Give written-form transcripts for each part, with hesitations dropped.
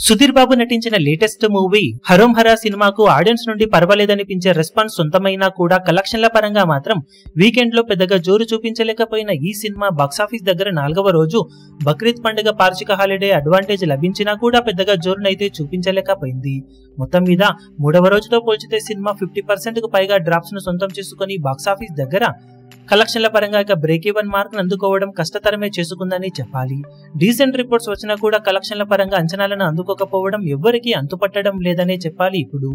సుధీర్ బాబు నటించిన latest movie హరోం హరా సినిమాకు audience నుండి పర్వాలేదనిపించే రెస్పాన్స్ సొంతమైనా కూడా కలెక్షన్ల పరంగా మాత్రం వీకెండ్ లో పెద్దగా జోరు చూపించలేకపోయిన ఈ సినిమా బాక్సాఫీస్ దగ్గర 4వ రోజు బక్రీద్ పండుగ పార్షిక హాలిడే అడ్వాంటేజ్ లభించినా కూడా పెద్దగా జోరునైతే చూపించలేకపోయింది. మొత్తం మీద 3వ రోజుతో పోల్చితే సినిమా 50% కు పైగా డ్రాప్స్ ను సొంతం చేసుకుని బాక్సాఫీస్ దగ్గర కలెక్షన్ల పరంగా ఇక బ్రేక్ ఈవెన్ మార్క్ అందుకోవడం కష్టతరమే చేసుకుందని చెప్పాలి. డీసెంట్ రిపోర్ట్స్ వచ్చినా కూడా కలెక్షన్ల పరంగా అంచనాలను అందుకోకపోవడం ఎవ్వరికీ అంతుపట్టడం లేదనే చెప్పాలి. ఇప్పుడు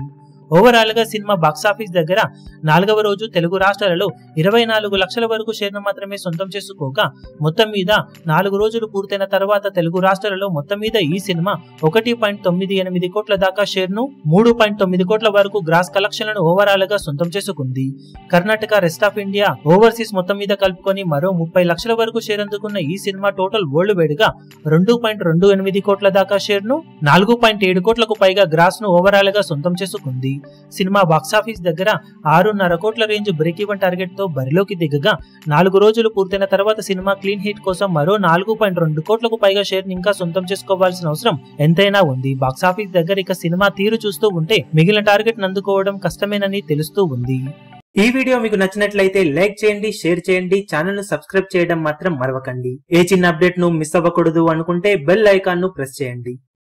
ఓవరాల్ గా సినిమా బాక్సాఫీస్ దగ్గర 4వ రోజు తెలుగు రాష్ట్రాలలో 24 లక్షల వరకు షేర్ను మాత్రమే సొంతం చేసుకోగా మొత్తం మీద 4 రోజులు పూర్తయిన తర్వాత తెలుగు రాష్ట్రాలలో మొత్తం మీద ఈ సినిమా 1.98 కోట్ల దాకా షేర్ను 3.9 కోట్ల వరకు గ్రాస్ కలెక్షన్లను ఓవరాల్ గా సొంతం చేసుకుంది. Karnataka, rest of India, overseas మొత్తం మీద కలుపుకొని మరో 30 లక్షల వరకు షేర్ అందుకున్న ఈ సినిమా టోటల్ వరల్డ్ వైడ్ గా 2.28 కోట్ల దాకా షేర్ను 4.7 కోట్లకు పైగా గ్రాస్ ను ఓవరాల్ గా సొంతం చేసుకుంది. సినిమా బాక్సాఫీస్ దగ్గర 6.5 కోట్ల రేంజ్ బ్రేక్ ఈవెన్ టార్గెట్ తో బరిలోకి దిగగా 4 రోజులు పూర్తయిన తర్వాత సినిమా క్లీన్ హిట్ కోసం మరో 4.2 కోట్లకు పైగా షేర్ ఇంకా సొంతం చేసుకోవాల్సిన అవసరం ఎంతైనా ఉంది. బాక్సాఫీస్ దగ్గర ఇక సినిమా తీరు చూస్తూ ఉంటే మిగిలిన టార్గెట్ అందుకోవడం కష్టమేనని తెలుస్తూ ఉంది. ఈ వీడియో మీకు నచ్చినట్లయితే లైక్ చేయండి, షేర్ చేయండి, ఛానల్ ను సబ్స్క్రైబ్ చేయడం మాత్రం మరవకండి. ఏ చిన్న అప్డేట్ ను మిస్ అవ్వకూడదు అనుకుంటే బెల్ ఐకాన్ ను ప్రెస్ చేయండి.